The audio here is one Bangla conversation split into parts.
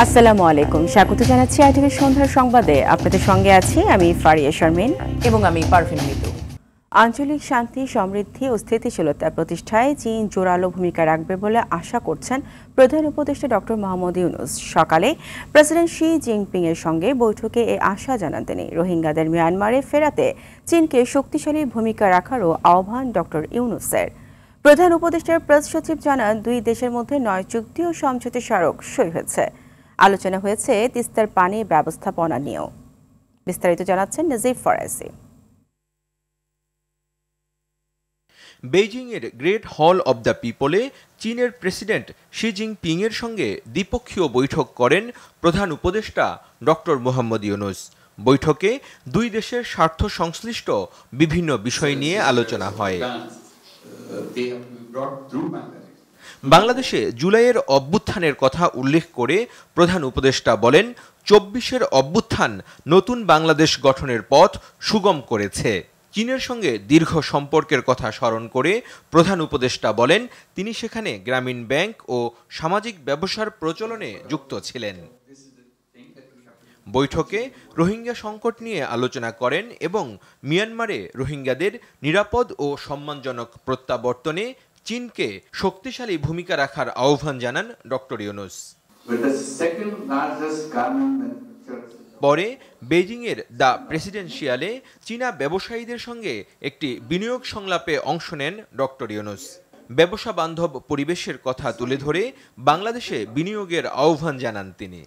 আসসালামু আলাইকুম, স্বাগত জানাচ্ছি আইটিভি সন্ধ্যার সংবাদে। আপনাদের সঙ্গে আছি আমি ফারিয়া শারমিন এবং আমি পারভিন মিতু। আঞ্চলিক শান্তি, সমৃদ্ধি ও স্থিতিশীলতা প্রতিষ্ঠায় চীন জোরালো ভূমিকা রাখবে বলে আশা করছেন প্রধান উপদেষ্টা ডক্টর মোহাম্মদ ইউনূস। সকালে প্রেসিডেন্ট শি জিনপিং এর সঙ্গে বৈঠকে এ আশা জানান তিনি। রোহিঙ্গাদের মিয়ানমারে ফেরাতে চীনকে শক্তিশালী ভূমিকা রাখারও আহ্বান ডক্টর ইউনূসের। প্রধান উপদেষ্টার প্রেস সচিব জানান, দুই দেশের মধ্যে 9 চুক্তি ও সমঝোতা স্মারক সই হয়েছে। আলোচনা হয়েছে তিস্তার পানি ব্যবস্থাপনা নিয়েও। বিস্তারিত জানাচ্ছেন নাজিব ফরাজি। বেইজিংয়ের গ্রেট হল অব দ্য পিপলে চীনের প্রেসিডেন্ট শি জিনপিং এর সঙ্গে দ্বিপক্ষীয় বৈঠক করেন প্রধান উপদেষ্টা ডক্টর মোহাম্মদ ইউনূস। বৈঠকে দুই দেশের স্বার্থ সংশ্লিষ্ট বিভিন্ন বিষয় নিয়ে আলোচনা হয়। বাংলাদেশে জুলাইয়ের অভ্যুত্থানের কথা উল্লেখ করে প্রধান উপদেষ্টা বলেন, 24-এর অভ্যুত্থান নতুন বাংলাদেশ গঠনের পথ সুগম করেছে। চীনের সঙ্গে দীর্ঘ সম্পর্কের কথা স্মরণ করে প্রধান উপদেষ্টা বলেন, তিনি সেখানে গ্রামীণ ব্যাংক ও সামাজিক ব্যবসার প্রচলনে যুক্ত ছিলেন। বৈঠকে রোহিঙ্গা সংকট নিয়ে আলোচনা করেন এবং মিয়ানমারে রোহিঙ্গাদের নিরাপদ ও সম্মানজনক প্রত্যাবর্তনে চীনকে শক্তিশালী ভূমিকা রাখার আহ্বান জানান ডক্টর ইউনূস। পরে বেইজিংয়ের দ্য প্রেসিডেন্সিয়ালে চীনা ব্যবসায়ীদের সঙ্গে একটি বিনিয়োগ সংলাপে অংশ নেন ডক্টর ইউনূস। ব্যবসা বান্ধব পরিবেশের কথা তুলে ধরে বাংলাদেশে বিনিয়োগের আহ্বান জানান তিনি।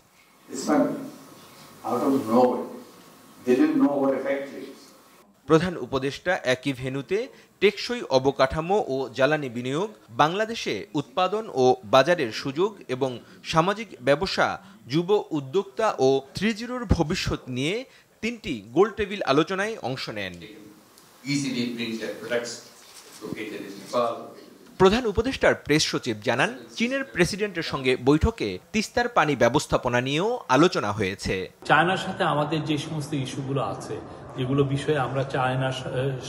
প্রধান উপদেষ্টা একই ভেন্যুতে টেকসই অবকাঠামো ও জ্বালানি বিনিয়োগ, বাংলাদেশে উৎপাদন ও বাজারের সুযোগ এবং সামাজিক ব্যবসা, যুব উদ্যোক্তা ও 3.0-র ভবিষ্যৎ নিয়ে 3টি গোলটেবিল আলোচনায় অংশ নেন। প্রধান উপদেষ্টার প্রেস সচিব জানান, চীনের প্রেসিডেন্টের সঙ্গে বৈঠকে তিস্তার পানি ব্যবস্থাপনা নিয়েও আলোচনা হয়েছে। চায়নার সাথে আমাদের যে সমস্ত ইস্যুগুলো আছে, যেগুলো বিষয়ে আমরা চায়নার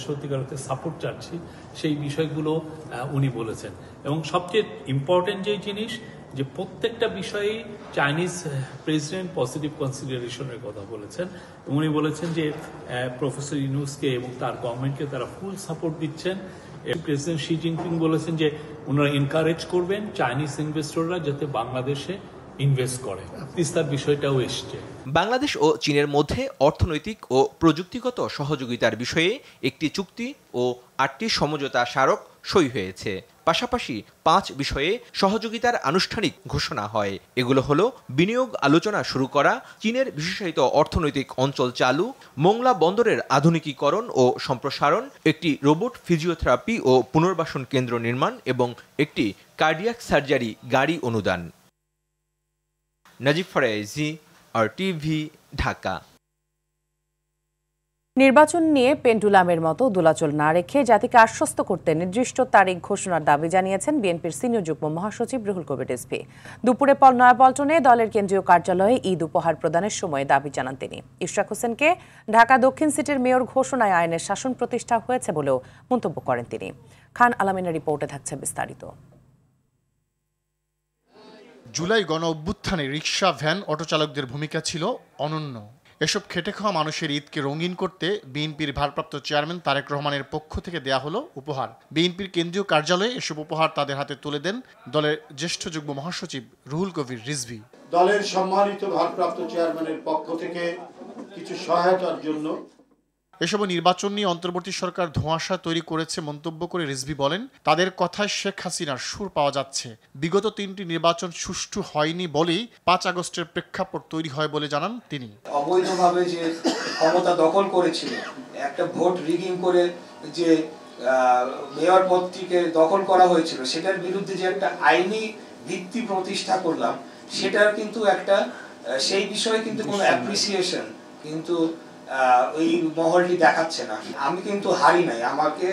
সত্যিকার অর্থে সাপোর্ট চাচ্ছি, সেই বিষয়গুলো উনি বলেছেন। এবং সবচেয়ে ইম্পর্টেন্ট যে জিনিস, যে প্রত্যেকটা বিষয়েই চাইনিজ প্রেসিডেন্ট পজিটিভ কনসিডারেশনের কথা বলেছেন। উনি বলেছেন যে প্রফেসর ইউনূসকে এবং তার গভর্নমেন্টকে তারা ফুল সাপোর্ট দিচ্ছেন। প্রেসিডেন্ট শি জিনপিং বলেছেন যে ওনারা এনকারেজ করবেন চাইনিজ ইনভেস্টররা যাতে বাংলাদেশে ইনভেস্ট করে। তিস্তার বিষয়টাও এসছে। বাংলাদেশ ও চীনের মধ্যে অর্থনৈতিক ও প্রযুক্তিগত সহযোগিতার বিষয়ে একটি চুক্তি ও 8টি সমঝোতা স্মারক সই হয়েছে। পাশাপাশি 5 বিষয়ে সহযোগিতার আনুষ্ঠানিক ঘোষণা হয়। এগুলো হলো বিনিয়োগ আলোচনা শুরু করা, চীনের বিশেষায়িত অর্থনৈতিক অঞ্চল চালু, মোংলা বন্দরের আধুনিকীকরণ ও সম্প্রসারণ, একটি রোবট ফিজিওথেরাপি ও পুনর্বাসন কেন্দ্র নির্মাণ এবং একটি কার্ডিয়াক সার্জারি গাড়ি অনুদান। নাজিব ফরাজি, আরটিভি, ঢাকা। নির্বাচন নিয়ে পেন্ডুলামের মতো দোলাচল না রেখে জাতিকে আশ্বস্ত করতে নির্দিষ্ট তারিখ ঘোষণার দাবি জানিয়েছেন বিএনপির সিনিয়র যুগ্ম মহাসচিব রুহুল কবির রিজভী। দুপুরে নয়াপল্টনে দলের কেন্দ্রীয় কার্যালয়ে ঈদ উপহার প্রদানের সময় দাবি জানান তিনি। ইশরাক হোসেনকে ঢাকা দক্ষিণ সিটির মেয়র ঘোষণায় আইনের শাসন প্রতিষ্ঠা হয়েছে বলেও মন্তব্য করেন তিনি। খান আলামিনের রিপোর্টে থাকছে বিস্তারিত। জুলাই গণ অভ্যুত্থানে রিকশা, ভ্যান, অটো চালকদের ভূমিকা ছিল অনন্য। এসব খেটে খাওয়া মানুষের ঈদকে রঙিন করতে বিএনপির ভারপ্রাপ্ত চেয়ারম্যান তারেক রহমানের পক্ষ থেকে দেয়া হলো উপহার। বিএনপির কেন্দ্রীয় কার্যালয়ে এসব উপহার তাদের হাতে তুলে দেন দলের জ্যেষ্ঠ যুগ্ম মহাসচিব রুহুল কবির রিজভী। দলের সম্মানিত ভারপ্রাপ্ত চেয়ারম্যানের পক্ষ থেকে কিছু সহায়তার জন্য। এসব নির্বাচন নিয়ে অন্তর্বর্তী সরকার ধোঁয়াশা তৈরি করেছে মন্তব্য করে রিজভী বলেন, তাদের কথায় শেখ হাসিনার সুর পাওয়া যাচ্ছে। বিগত 3টি নির্বাচন সুষ্ঠু হয়নি বলেই 5 আগস্টের প্রেক্ষাপট তৈরি হয় বলে জানান তিনি। অবৈধভাবে যে ক্ষমতা দখল করেছিল, একটা ভোট রিগিং করে যে মেয়র পদটিকে দখল করা হয়েছিল, সেটার বিরুদ্ধে যে একটা আইনি ভিত্তি প্রতিষ্ঠা করলাম, সেটার কিন্তু একটা সেই বিষয়ে কিন্তু কোনো অ্যাপ্রিসিয়েশন কিন্তু ওই মহলটি দেখাচ্ছে না। আমি কিন্তু হারি নাই, আমাকে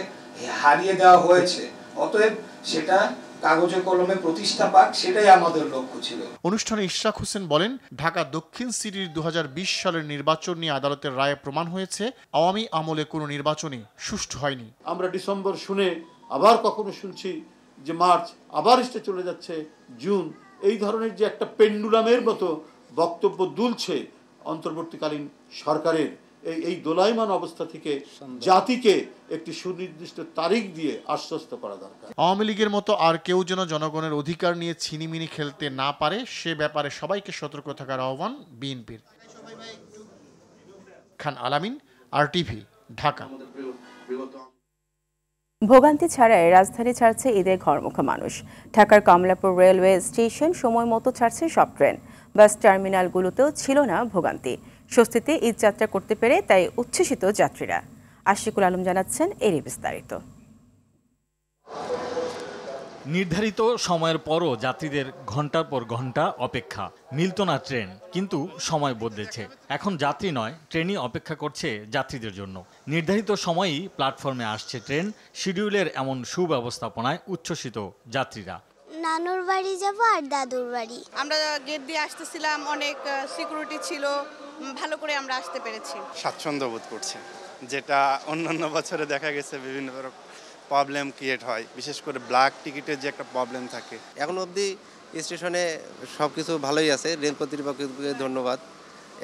হারিয়ে দেওয়া হয়েছে। অতএব সেটা কাগজে কলমে প্রতিষ্ঠা পাক, সেটাই আমাদের লক্ষ্য ছিল। অনুষ্ঠানে ইশরাক হোসেন বলেন, ঢাকা দক্ষিণ সিটির 2020 সালের নির্বাচন নিয়ে আদালতের রায়ে প্রমাণ হয়েছে আওয়ামী আমলে কোনো নির্বাচনই সুষ্ঠু হয়নি। আমরা ডিসেম্বর শুনে আবার কখনো শুনছি যে মার্চ, আবার চলে যাচ্ছে জুন। এই ধরনের যে একটা পেন্ডুলামের মতো বক্তব্য দুলছে অন্তর্বর্তীকালীন সরকারের এই দোলায়মান অবস্থা থেকে জাতিকে একটি সুনির্দিষ্ট তারিখ দিয়ে আশ্বস্ত করা দরকার। আওয়ামী লীগের মতো আর কেউ যেন জনগণের অধিকার নিয়ে ছিনিমিনি খেলতে না পারে সে ব্যাপারে সবাইকে সতর্ক থাকার আহ্বান বিএনপির। খান আলামিন, RTV, ঢাকা। ভোগান্তি ছাড়াই রাজধানী ছাড়ছে ঈদের ঘরমুখী মানুষ। ঢাকার কমলাপুর রেলওয়ে স্টেশন সময় মতো ছাড়ছে সব ট্রেন। বাস টার্মিনালগুলোতেও ছিল না ভোগান্তি। স্বস্তিতে ঈদ যাত্রা করতে পেরে তাই উচ্ছ্বসিত যাত্রীরা। আশিকুল আলম জানাচ্ছেন এরই বিস্তারিত। নির্ধারিত সময়ের পরও যাত্রীদের ঘন্টার পর ঘন্টা অপেক্ষা, মিলত না ট্রেন, কিন্তু সময় বদলেছে। এখন যাত্রী নয়, ট্রেনই অপেক্ষা করছে যাত্রীদের জন্য। নির্ধারিত সময়েই প্ল্যাটফর্মে আসছে ট্রেন। শিডিউলের এমন সুব্যবস্থাপনায় উচ্ছ্বসিত যাত্রীরা। নানুর বাড়ি যাব আর দাদুর বাড়ি। আমরা গেট দিয়ে আসতেছিলাম, অনেক সিকিউরিটি ছিল, ভালো করে আমরা আসতে পেরেছি। স্বাচ্ছন্দ্য বোধ করছে, যেটা অন্যান্য বছরে দেখা গেছে বিভিন্ন প্রবলেম ক্রিয়েট হয়, বিশেষ করে ব্ল্যাক টিকিটের যে একটা প্রবলেম থাকে। এখন অবধি স্টেশনে সব কিছু ভালোই আছে। রেল কর্তৃপক্ষকে ধন্যবাদ,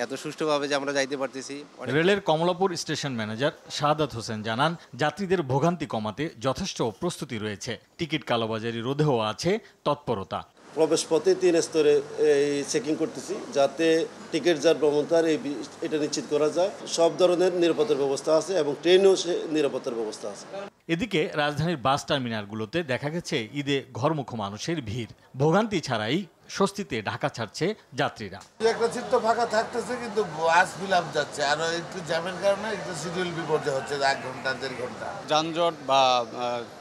এত সুষ্ঠুভাবে যে আমরা যাইতে পারতেছি। রেলের কমলাপুর স্টেশন ম্যানেজার শাহাদাত হোসেন জানান, যাত্রীদের ভোগান্তি কমাতে যথেষ্ট প্রস্তুতি রয়েছে। টিকিট কালোবাজারি রোধেও আছে তৎপরতা। প্রবেশ পথে 3 স্তরে চেকিং করতেছি, যাতে টিকিট যার ভ্রমণকার এটা নিশ্চিত করা যায়। সব ধরনের নিরাপত্তার ব্যবস্থা আছে এবং ট্রেনেও নিরাপত্তার ব্যবস্থা আছে। এদিকে রাজধানীর বাস টার্মিনালগুলোতে দেখা গেছে ঈদে ঘরমুখী মানুষের ভিড়। ভোগান্তি ছাড়াই স্বস্তিতে ঢাকা ছাড়ছে যাত্রীরা। একটা সিট তো ফাঁকা থাকতেছে, কিন্তু বাস ফিল আপ যাচ্ছে, আর একটু জ্যামের কারণে একটু শিডিউল বিপর্যয় হচ্ছে, 1 ঘন্টা 1.5 ঘন্টা। যানজট বা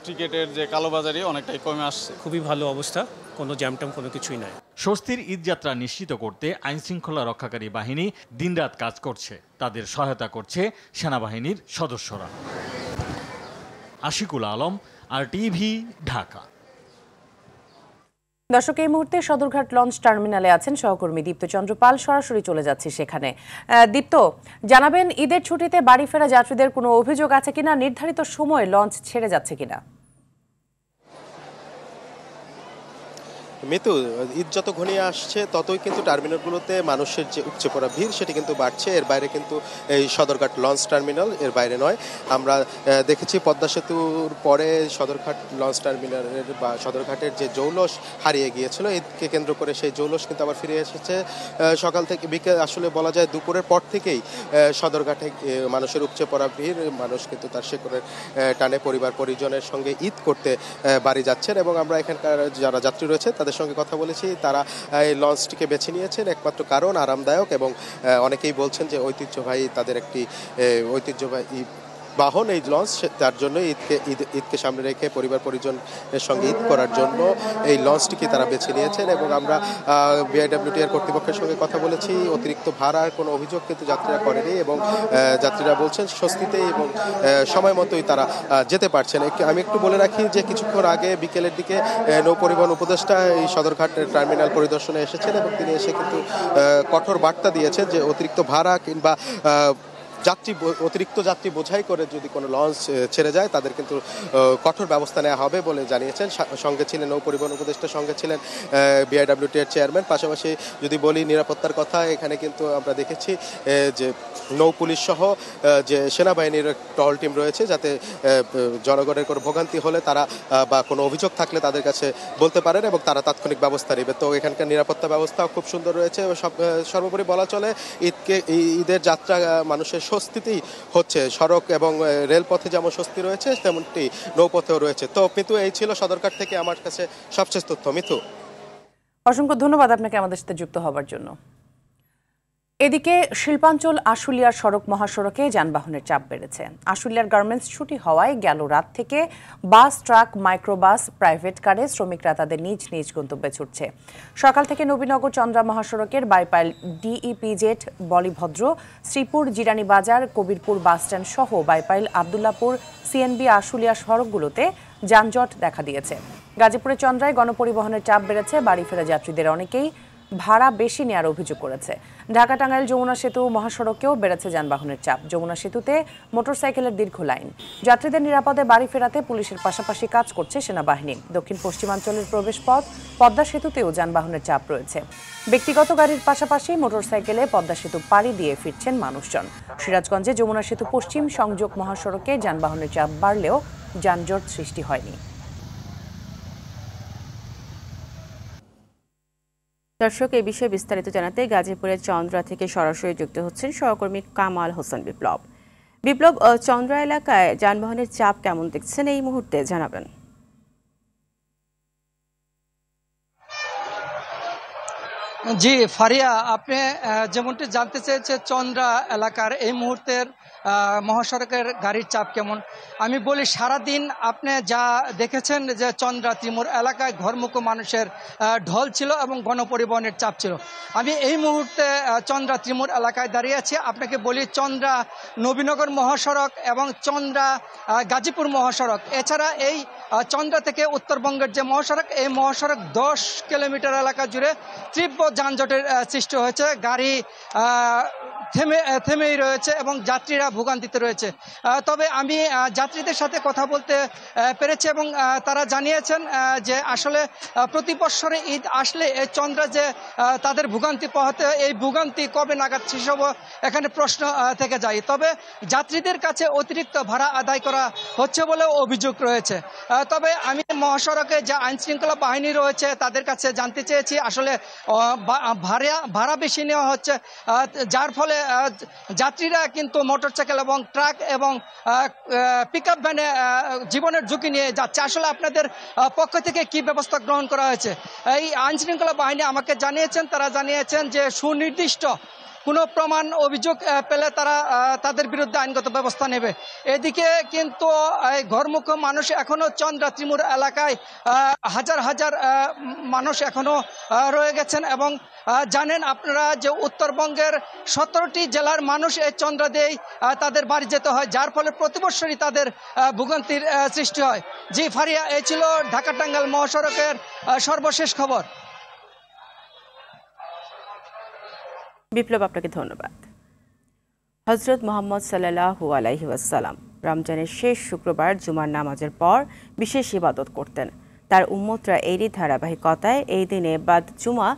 টিকিটের যে কালোবাজারি অনেকটাই কমে আসছে। খুবই ভালো অবস্থা, কোনো জ্যামট্যাম কোনো কিছুই নাই। স্বস্তির ঈদযাত্রা নিশ্চিত করতে আইনশৃঙ্খলা রক্ষাকারী বাহিনী দিনরাত কাজ করছে। তাদের সহায়তা করছে সেনাবাহিনীর সদস্যরা। আশিকুল আলম, RTV, ঢাকা। দর্শক, এই মুহূর্তে সদরঘাট লঞ্চ টার্মিনালে আছেন সহকর্মী দীপ্ত চন্দ্র পাল। সরাসরি চলে যাচ্ছি সেখানে। দীপ্ত, জানাবেন ঈদের ছুটিতে বাড়ি ফেরা যাত্রীদের কোনো অভিযোগ আছে কিনা, নির্ধারিত সময়ে লঞ্চ ছেড়ে যাচ্ছে কিনা? মিতু, ঈদ যত ঘনিয়ে আসছে ততই কিন্তু টার্মিনালগুলোতে মানুষের যে উপচে পড়া ভিড় সেটি কিন্তু বাড়ছে। এর বাইরে কিন্তু এই সদরঘাট লঞ্চ টার্মিনাল, এর বাইরে নয়। আমরা দেখেছি পদ্মা সেতুর পরে সদরঘাট লঞ্চ টার্মিনালের বা সদরঘাটের যে জৌলস হারিয়ে গিয়েছিল, ঈদকে কেন্দ্র করে সেই জৌলস কিন্তু আবার ফিরে এসেছে। সকাল থেকে বিকেল, আসলে বলা যায় দুপুরের পর থেকেই সদরঘাটে মানুষের উপচে পড়া ভিড়। মানুষ কিন্তু তার শেকড়ের টানে পরিবার পরিজনের সঙ্গে ঈদ করতে বাড়ি যাচ্ছেন। এবং আমরা এখানকার যারা যাত্রী রয়েছে তাদের সঙ্গে কথা বলেছি, তারা এই লঞ্চটিকে বেছে নিয়েছেন একমাত্র কারণ আরামদায়ক, এবং অনেকেই বলছেন যে ঐতিহ্যবাহী, তাদের একটি ঐতিহ্যবাহী বাহন এই লঞ্চ, তার জন্য ঈদকে সামনে রেখে পরিবার পরিজনের সঙ্গে ঈদ করার জন্য এই লঞ্চটিকে তারা বেছে নিয়েছেন। এবং আমরা বিআইডব্লিউটিআর কর্তৃপক্ষের সঙ্গে কথা বলেছি, অতিরিক্ত ভাড়ার কোনো অভিযোগ কিন্তু যাত্রীরা করেনি এবং যাত্রীরা বলছেন স্বস্তিতে এবং সময় মতোই তারা যেতে পারছেন। আমি একটু বলে রাখি যে কিছুক্ষণ আগে বিকেলের দিকে নৌ পরিবহন উপদেষ্টা এই সদরঘাট টার্মিনাল পরিদর্শনে এসেছেন এবং তিনি এসে কিন্তু কঠোর বার্তা দিয়েছেন যে অতিরিক্ত ভাড়া কিংবা অতিরিক্ত যাত্রী বোঝাই করে যদি কোনো লঞ্চ ছেড়ে যায় তাদের কিন্তু কঠোর ব্যবস্থা নেওয়া হবে বলে জানিয়েছেন। সঙ্গে ছিলেন নৌ পরিবহন উপদেষ্টার সঙ্গে ছিলেন বিআইডব্লিউটিআর চেয়ারম্যান। পাশাপাশি যদি বলি নিরাপত্তার কথা, এখানে কিন্তু আমরা দেখেছি যে নৌ পুলিশ সহ যে সেনাবাহিনীর টহল টিম রয়েছে, যাতে জনগণের কোনো ভোগান্তি হলে তারা বা কোনো অভিযোগ থাকলে তাদের কাছে বলতে পারেন এবং তারা তাৎক্ষণিক ব্যবস্থা নেবে। তো এখানকার নিরাপত্তা ব্যবস্থাও খুব সুন্দর রয়েছে। সর্বোপরি বলা চলে ঈদের যাত্রা মানুষের স্বস্তিতেই হচ্ছে। সড়ক এবং রেলপথে যেমন স্বস্তি রয়েছে তেমনটি নৌপথেও রয়েছে। তো মিতু, এই ছিল সদরঘাট থেকে আমার কাছে সবশেষ তথ্য। মিতু, অসংখ্য ধন্যবাদ আপনাকে আমাদের সাথে যুক্ত হওয়ার জন্য। এদিকে শিল্পাঞ্চল আশুলিয়ার সড়ক মহাসড়কে যানবাহনের চাপ বেড়েছে। আশুলিয়ার গার্মেন্টস ছুটি হওয়ায় গেল রাত থেকে বাস, ট্রাক, মাইক্রোবাস, প্রাইভেট কারে শ্রমিকরা তাদের নিজ নিজ গন্তব্যে ছুটছে। সকাল থেকে নবীনগর চন্দ্রা মহাসড়কের বাইপাইল, ডিইপিজেড, বলিভদ্র, শ্রীপুর, জিরানি বাজার, কবিরপুর বাসস্ট্যান্ড সহ বাইপাইল, আবদুল্লাপুর, সিএনবি, আশুলিয়া সড়কগুলোতে যানজট দেখা দিয়েছে। গাজীপুরের চন্দ্রায় গণপরিবহনের চাপ বেড়েছে। বাড়ি ফেরা যাত্রীদের অনেকেই ভাড়া বেশি নেওয়ার অভিযোগ করেছে। ঢাকা টাঙ্গাইল যমুনা সেতু মহাসড়কেও বেড়েছে যানবাহনের চাপ। যমুনা সেতুতে মোটরসাইকেলের দীর্ঘ লাইন। যাত্রীদের নিরাপদে বাড়ি ফেরাতে পুলিশের পাশাপাশি কাজ করছে সেনাবাহিনী। দক্ষিণ পশ্চিমাঞ্চলের প্রবেশপথ পদ্মা সেতুতেও যানবাহনের চাপ রয়েছে। ব্যক্তিগত গাড়ির পাশাপাশি মোটরসাইকেলে পদ্মা সেতু পাড়ি দিয়ে ফিরছেন মানুষজন। সিরাজগঞ্জে যমুনা সেতু পশ্চিম সংযোগ মহাসড়কে যানবাহনের চাপ বাড়লেও যানজট সৃষ্টি হয়নি। দর্শক, এই বিষয়ে বিস্তারিত জানাতে গাজীপুরের চন্দ্রা থেকে সরাসরি যুক্ত হচ্ছেন সহকর্মী কামাল হোসেন বিপ্লব। বিপ্লব, চন্দ্রা এলাকায় যানবাহনের চাপ কেমন দেখছেন এই মুহূর্তে জানাবেন? জি ফারিয়া, আপনি যেমনটি জানতে চেয়েছে চন্দ্রা এলাকার এই মুহূর্তের মহাসড়কের গাড়ির চাপ কেমন, আমি বলি সারাদিন আপনি যা দেখেছেন যে চন্দ্রা ত্রিমুর এলাকায় ঘরমুখো মানুষের ঢল ছিল এবং গণপরিবহনের চাপ ছিল। আমি এই মুহূর্তে চন্দ্রা ত্রিমুর এলাকায় দাঁড়িয়ে আছি। আপনাকে বলি চন্দ্রা নবীনগর মহাসড়ক এবং চন্দ্রা গাজীপুর মহাসড়ক, এছাড়া এই চন্দ্রা থেকে উত্তরবঙ্গের যে মহাসড়ক, এই মহাসড়ক 10 কিলোমিটার এলাকা জুড়ে তীব্র যানজটের সৃষ্টি হয়েছে। গাড়ি থেমেই রয়েছে এবং যাত্রীরা ভোগান্তিতে রয়েছে। তবে আমি যাত্রীদের সাথে কথা বলতে পেরেছি এবং তারা জানিয়েছেন যে আসলে প্রতি বছরে ঈদ আসলে এই চন্দ্রা যে তাদের ভোগান্তি পোহাতে, এই ভোগান্তি কবে নাগাদ শেষ হবে এখানে প্রশ্ন থেকে যায়। তবে যাত্রীদের কাছে অতিরিক্ত ভাড়া আদায় করা হচ্ছে বলেও অভিযোগ রয়েছে। তবে আমি মহাসড়কে যে আইনশৃঙ্খলা বাহিনী রয়েছে তাদের কাছে জানতে চেয়েছি আসলে ভাড়া বেশি নেওয়া হচ্ছে, যার ফলে যাত্রীরা কিন্তু মোটরসাইকেল এবং ট্রাক এবং পিকআপ ভ্যানে জীবনের ঝুঁকি নিয়ে যাচ্ছে। আসলে আপনাদের পক্ষ থেকে কি ব্যবস্থা গ্রহণ করা হয়েছে? এই আইনশৃঙ্খলা বাহিনী আমাকে জানিয়েছেন, তারা জানিয়েছেন যে সুনির্দিষ্ট কোনো প্রমাণ অভিযোগ পেলে তারা তাদের বিরুদ্ধে আইনগত ব্যবস্থা নেবে। এদিকে কিন্তু ঘরমুখো মানুষ এখনো চন্দ্রা ত্রিমুর এলাকায় হাজার হাজার মানুষ এখনো রয়ে গেছেন এবং জানেন আপনারা যে উত্তরবঙ্গের 17টি জেলার মানুষ এই চন্দ্রা দিয়েই তাদের বাড়ি যেতে হয়, যার ফলে প্রতি বছরই তাদের ভোগান্তির সৃষ্টি হয়। জি ফারিয়া, এই ছিল ঢাকা টাঙ্গাইল মহাসড়কের সর্বশেষ খবর। বিপ্লব, আপনাকে ধন্যবাদ। হজরত মোহাম্মদ সাল্লাল্লাহু আলাইহি ওয়াসাল্লাম রমজানের শেষ শুক্রবার জুমার নামাজের পর বিশেষ ইবাদত করতেন। তার উম্মতরা এরই ধারাবাহিকতায় এই দিনে বাদ জুমা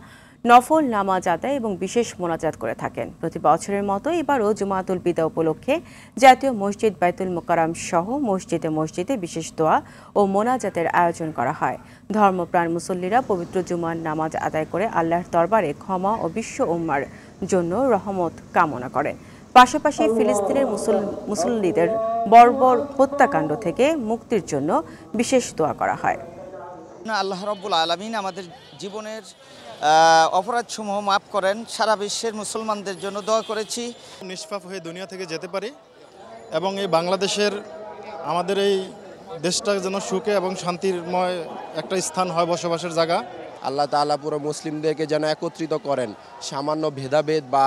নফল নামাজ আদায় এবং বিশেষ মোনাজাত করে থাকেন। প্রতি বছরের মতো এবারও জুমাতুল বিদা উপলক্ষে জাতীয় মসজিদ বাইতুল মুকাররম সহ মসজিদে মসজিদে বিশেষ দোয়া ও মোনাজাতের আয়োজন করা হয়। ধর্মপ্রাণ মুসল্লিরা পবিত্র জুমার নামাজ আদায় করে আল্লাহর দরবারে ক্ষমা ও বিশ্ব উম্মার জন্য রহমত কামনা করেন। পাশাপাশি ফিলিস্তিনের মুসল্লিদের বর্বর হত্যাকাণ্ড থেকে মুক্তির জন্য বিশেষ দোয়া করা হয়। আল্লাহ রাব্বুল আলামিন আমাদের জীবনের অপরাধসমূহ মাফ করেন। সারা বিশ্বের মুসলমানদের জন্য দোয়া করেছি নিষ্পাপ হয়ে দুনিয়া থেকে যেতে পারি এবং এই বাংলাদেশের আমাদের এই দেশটা যেন সুখে এবং শান্তিময় একটা স্থান হয়, বসবাসের জায়গা। আল্লাহ তাআলা পুরো মুসলিমদেরকে যেন একত্রিত করেন, সামান্য ভেদাভেদ বা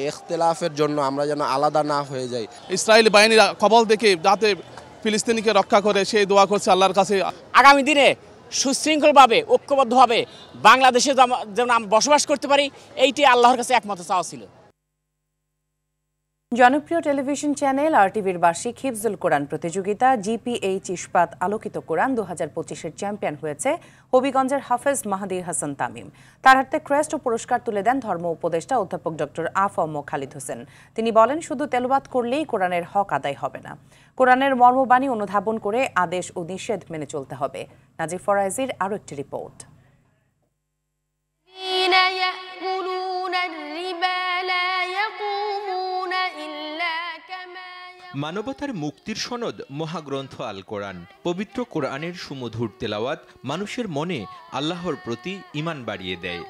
ইখতিলাফের জন্য আমরা যেন আলাদা না হয়ে যাই। ইসরায়েলি বাহিনীর কবল থেকে যাতে ফিলিস্তিনিকে রক্ষা করে সেই দোয়া করছে আল্লাহর কাছে। আগামী দিনে সুশৃঙ্খলভাবে ঐক্যবদ্ধভাবে বাংলাদেশে যেন আমরা বসবাস করতে পারি, এইটি আল্লাহর কাছে একমাত্র চাওয়া ছিল। জনপ্রিয় টেলিভিশন চ্যানেল আরটিভির বার্ষিক হিফজুল কোরআন প্রতিযোগিতা জিপিএইচ ইস্পাত আলোকিত কোরআন 2025-এর চ্যাম্পিয়ন হয়েছে হবিগঞ্জের হাফেজ মাহাদি হাসান তামিম। তার হাতে ক্রেস্ট ও পুরস্কার তুলে দেন ধর্ম উপদেষ্টা অধ্যাপক ডক্টর আ.ফ.ম. খালিদ হোসেন। তিনি বলেন, শুধু তেলাওয়াত করলেই কোরআনের হক আদায় হবে না, কোরআনের মর্মবাণী অনুধাবন করে আদেশ ও নিষেধ মেনে চলতে হবে। নাজিফ ফরাইজির আরও একটি রিপোর্ট। মানবতার মুক্তির সনদ মহাগ্রন্থ আল কোরআন। পবিত্র কোরআনের সুমধুর তেলাওয়াত মানুষের মনে আল্লাহর প্রতি ঈমান বাড়িয়ে দেয়।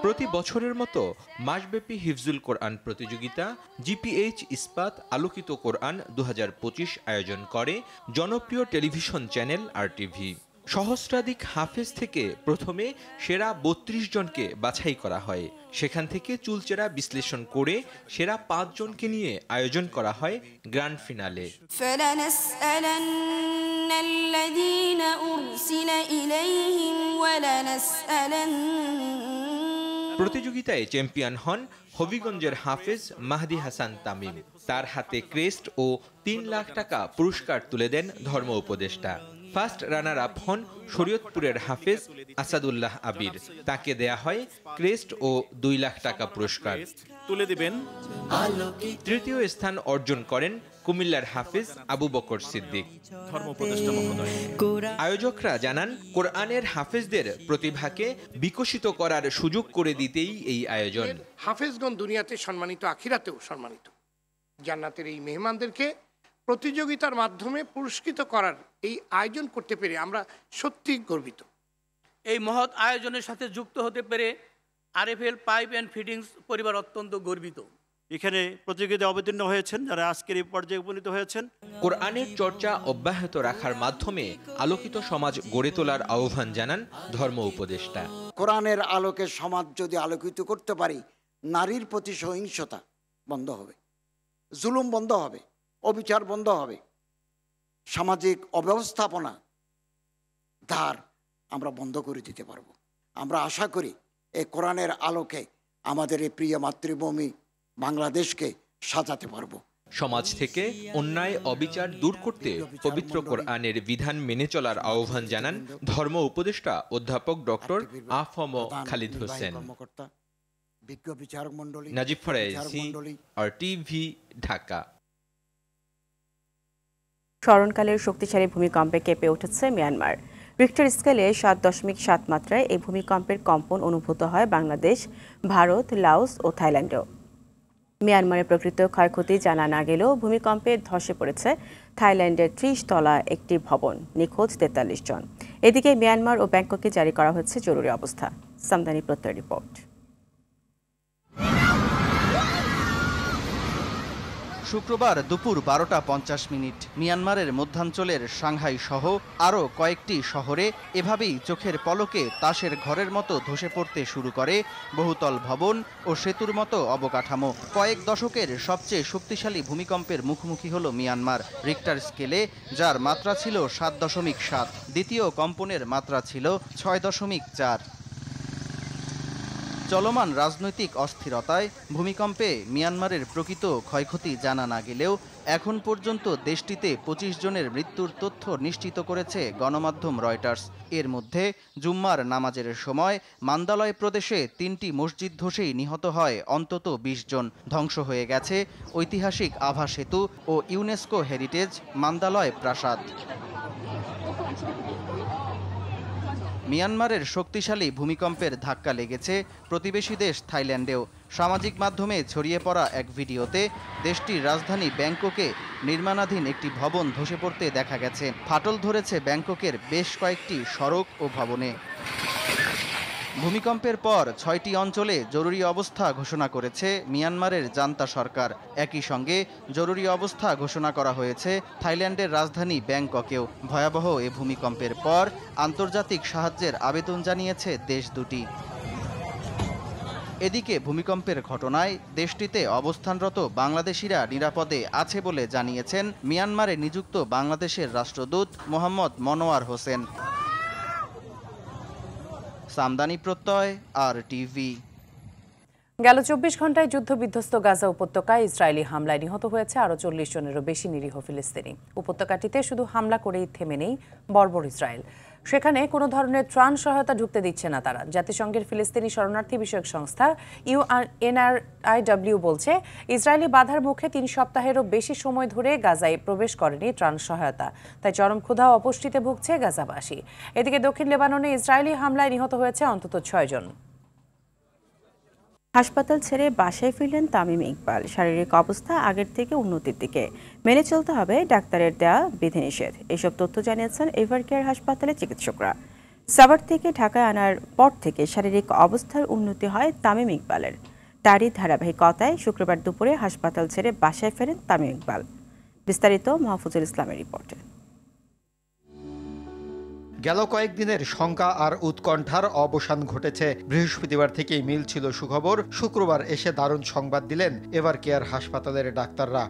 প্রতি বছরের মতো মাসব্যাপী হিফজুল কোরআন প্রতিযোগিতা জিপিএইচ ইস্পাত আলোকিত কোরআন 2025 আয়োজন করে জনপ্রিয় টেলিভিশন চ্যানেল আরটিভি। সহস্রাধিক হাফেজ থেকে প্রথমে সেরা ৩২ জনকে বাছাই করা হয়। সেখান থেকে চুলচেরা বিশ্লেষণ করে সেরা ৫ জনকে নিয়ে আয়োজন করা হয় গ্র্যান্ড ফিনালে। প্রতিযোগিতায় চ্যাম্পিয়ন হন হবিগঞ্জের হাফেজ মাহদি হাসান তামিম। তার হাতে ক্রেস্ট ও ৩ লাখ টাকা পুরস্কার তুলে দেন ধর্ম উপদেষ্টা। ফার্স্ট রানার আপ হন শরীয়তপুরের হাফেজ আসাদুল্লাহ আবির। তাকে দেয়া হয় ক্রেস্ট ও ২ লাখ টাকা পুরস্কার তুলে দিবেন। তৃতীয় স্থান অর্জন করেন কুমিল্লার হাফেজ আবু বকর সিদ্দিক। ধর্ম উপদেষ্টা মহোদয়। আয়োজকরা জানান, কোরআনের হাফেজদের প্রতিভাকে বিকশিত করার সুযোগ করে দিতেই এই আয়োজন। হাফেজগণ দুনিয়াতে সম্মানিত, আখিরাতেও সম্মানিত। জান্নাতের এই মেহমানদেরকে প্রতিযোগিতার মাধ্যমে পুরস্কৃত করার এই আয়োজন করতে পেরে আমরা সত্যি গর্বিত। এই মহৎ আয়োজনের সাথে যুক্ত হতে পেরে আরএফএল পাইপ অ্যান্ড ফিটিংস পরিবার অত্যন্ত গর্বিত। এখানে প্রতিযোগিতায় অবতীর্ণ হয়েছেন যারা আজকের এই পর্যায়ে উপনীত হয়েছেন। কোরআনের চর্চা অব্যাহত রাখার মাধ্যমে আলোকিত সমাজ গড়ে তোলার আহ্বান জানান ধর্ম উপদেষ্টা। কোরআনের আলোকে সমাজ যদি আলোকিত করতে পারি, নারীর প্রতি সহিংসতা বন্ধ হবে, জুলুম বন্ধ হবে, অবিচার বন্ধ হবে, সামাজিক অব্যবস্থাপনা ধার আমরা বন্ধ করে দিতে পারবো। আমরা আশা করি এই কোরআনের আলোকে আমাদের এই প্রিয় মাতৃভূমি বাংলাদেশকে সাজাতে পারবো। সমাজ থেকে অন্যায় অবিচার দূর করতে পবিত্র কোরআনের বিধান মেনে চলার আহ্বান জানান ধর্ম উপদেষ্টা অধ্যাপক ডক্টর আফম খালিদ হোসেন। বিজ্ঞ বিচারক মণ্ডলী, নাজিব ফরাইজি, RTV, ঢাকা। স্মরণকালের শক্তিশালী ভূমিকম্পে কেঁপে উঠেছে মিয়ানমার। রিক্টার স্কেলে ৭.৭ মাত্রায় এই ভূমিকম্পের কম্পন অনুভূত হয় বাংলাদেশ, ভারত, লাওস ও থাইল্যান্ডেও। মিয়ানমারের প্রকৃত ক্ষয়ক্ষতি জানা না গেলেও ভূমিকম্পে ধসে পড়েছে থাইল্যান্ডের ৩০ তলা একটি ভবন, নিখোঁজ ৪৩ জন। এদিকে মিয়ানমার ও ব্যাংককে জারি করা হয়েছে জরুরি অবস্থা। সামদানি প্রত্যয় রিপোর্ট। শুক্রবার দুপুর ১২:৫০ মিয়ানমারের মধ্যাঞ্চলের সাংহাই সহ আরও কয়েকটি শহরে এভাবেই চোখের পলকে তাসের ঘরের মতো ধসে পড়তে শুরু করে বহুতল ভবন ও সেতুর মতো অবকাঠামো। কয়েক দশকের সবচেয়ে শক্তিশালী ভূমিকম্পের মুখোমুখি হল মিয়ানমার। রিক্টার স্কেলে যার মাত্রা ছিল ৭.৭, দ্বিতীয় কম্পনের মাত্রা ছিল ৬.৪। চলমান রাজনৈতিক অস্থিরতায় ভূমিকম্পে মিয়ানমারের প্রকৃত ক্ষয়ক্ষতি জানা না গেলেও এখন পর্যন্ত দেশটিতে ২৫ জনের মৃত্যুর তথ্য নিশ্চিত করেছে গণমাধ্যম রয়টার্স। এর মধ্যে জুম্মার নামাজের সময় মান্দালয় প্রদেশে ৩টি মসজিদ ধসেই নিহত হয় অন্তত ২০ জন। ধ্বংস হয়ে গেছে ঐতিহাসিক আভা সেতু ও ইউনেস্কো হেরিটেজ মান্দালয় প্রাসাদ। মিয়ানমারের শক্তিশালী ভূমিকম্পের ধাক্কা লেগেছে প্রতিবেশী দেশ থাইল্যান্ডেও। সামাজিক মাধ্যমে ছড়িয়ে পড়া এক ভিডিওতে দেশটির রাজধানী ব্যাংককে নির্মাণাধীন একটি ভবন ধসে পড়তে দেখা গেছে। ফাটল ধরেছে ব্যাংককের বেশ কয়েকটি সড়ক ও ভবনে। ভূমিকম্পের পর ৬টি অঞ্চলে জরুরি অবস্থা ঘোষণা করেছে মিয়ানমারের জান্তা সরকার। একই সঙ্গে জরুরি অবস্থা ঘোষণা করা হয়েছে থাইল্যান্ডের রাজধানী ব্যাংককেও। ভয়াবহ এ ভূমিকম্পের পর আন্তর্জাতিক সাহায্যের আবেদন জানিয়েছে দেশ দুটি। এদিকে ভূমিকম্পের ঘটনায় দেশটিতে অবস্থানরত বাংলাদেশিরা নিরাপদে আছে বলে জানিয়েছেন মিয়ানমারে নিযুক্ত বাংলাদেশের রাষ্ট্রদূত মোহাম্মদ মনোয়ার হোসেন। সামদানি প্রত্যয়, RTV। গেল ২৪ ঘন্টায় যুদ্ধবিধ্বস্ত গাজা উপত্যকায় ইসরায়েলি হামলায় নিহত হয়েছে আরও ৪০ জনেরও বেশি নিরীহ ফিলিস্তিনি। উপত্যকাটিতে শুধু হামলা করেই থেমে নেই বর্বর ইসরায়েল। সেখানে কোনো ধরনের ত্রাণ সহায়তা ঢুকতে দিচ্ছে না তারা। জাতিসংঘের ফিলিস্তিনি শরণার্থী বিষয়ক সংস্থা UNRWA বলছে, ইসরায়েলি বাধার মুখে ৩ সপ্তাহেরও বেশি সময় ধরে গাজায় প্রবেশ করেনি ত্রাণ সহায়তা। তাই চরম ক্ষুধা ও অপুষ্টিতে ভুগছে গাজাবাসী। এদিকে দক্ষিণ লেবাননে ইসরায়েলি হামলায় নিহত হয়েছে অন্তত ৬ জন। হাসপাতাল ছেড়ে বাসায় ফিরলেন তামিম ইকবাল। শারীরিক অবস্থা আগের থেকে উন্নতির দিকে, মেনে চলতে হবে ডাক্তারের দেয়া বিধিনিষেধ। এসব তথ্য জানিয়েছেন এভারকেয়ার হাসপাতালের চিকিৎসকরা। সাভার থেকে ঢাকায় আনার পর থেকে শারীরিক অবস্থার উন্নতি হয় তামিম ইকবালের। তারই ধারাবাহিকতায় শুক্রবার দুপুরে হাসপাতাল ছেড়ে বাসায় ফেরেন তামিম ইকবাল। বিস্তারিত মাহফুজুল ইসলামের রিপোর্টে। গেল কয়েকদিনের শঙ্কা আর উৎকণ্ঠার অবসান ঘটেছে। বৃহস্পতিবার থেকেই মিলছিল সুখবর, শুক্রবার এসে দারুণ সংবাদ দিলেন এভার কেয়ার হাসপাতালের ডাক্তাররা।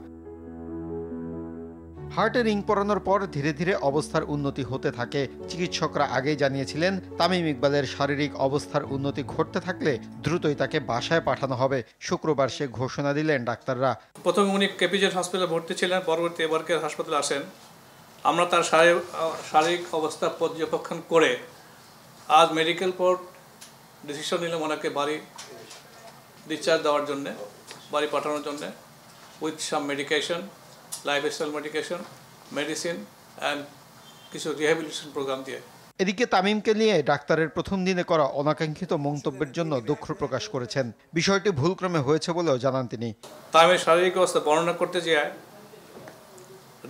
হার্টে রিং পরানোর পর ধীরে ধীরে অবস্থার উন্নতি হতে থাকে। চিকিৎসকরা আগেই জানিয়েছিলেন তামিম ইকবালের শারীরিক অবস্থার উন্নতি ঘটতে থাকলে দ্রুতই তাকে বাসায় পাঠানো হবে। শুক্রবার সে ঘোষণা দিলেন ডাক্তাররা। প্রথমে উনি কেপিজেড হসপিটালে ভর্তি ছিলেন, পরবর্তী এভার কেয়ার হাসপাতালে আসেন। আমরা তার শারীরিক অবস্থা পর্যবেক্ষণ করে আজ মেডিকেল বোর্ড ডিসিশন নিলাম ওনাকে বাড়ি ডিসচার্জ দেওয়ার জন্যে, বাড়ি পাঠানোর জন্যে, with some medication, lifestyle medication, medicine and কিছু রিহ্যাবিলিটেশন প্রোগ্রাম দিয়ে। এদিকে তামিমকে নিয়ে ডাক্তারের প্রথম দিনে করা অনাকাঙ্ক্ষিত মন্তব্যের জন্য দুঃখ প্রকাশ করেছেন। বিষয়টি ভুলক্রমে হয়েছে বলেও জানান তিনি। তামিমের শারীরিক অবস্থা বর্ণনা করতে যেয়ে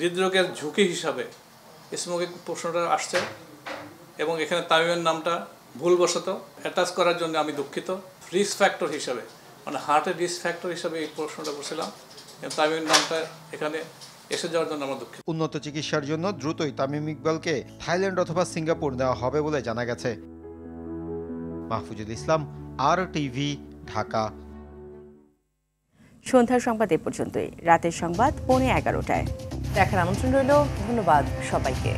হৃদরোগের ঝুঁকি হিসাবে স্মোকিং প্রশ্নটা আসছে এবং এখানে তামিমের নামটা ভুলবশত অ্যাটাচ করার জন্য আমি দুঃখিত। রিস্ক ফ্যাক্টর হিসাবে, মানে হার্টের রিস্ক ফ্যাক্টর হিসাবে এই প্রশ্নটা করছিলাম। তামিমের নামটা এখানে এসে যাওয়ার জন্য আমরা দুঃখিত। উন্নত চিকিৎসার জন্য দ্রুতই তামিম ইকবালকে থাইল্যান্ড অথবা সিঙ্গাপুর নেওয়া হবে বলে জানা গেছে। মাহফুজুল ইসলাম, RTV, ঢাকা। সন্ধ্যার সংবাদ এ পর্যন্তই। রাতের সংবাদ 11:15টায় দেখার আমন্ত্রণ রইল। ধন্যবাদ সবাইকে।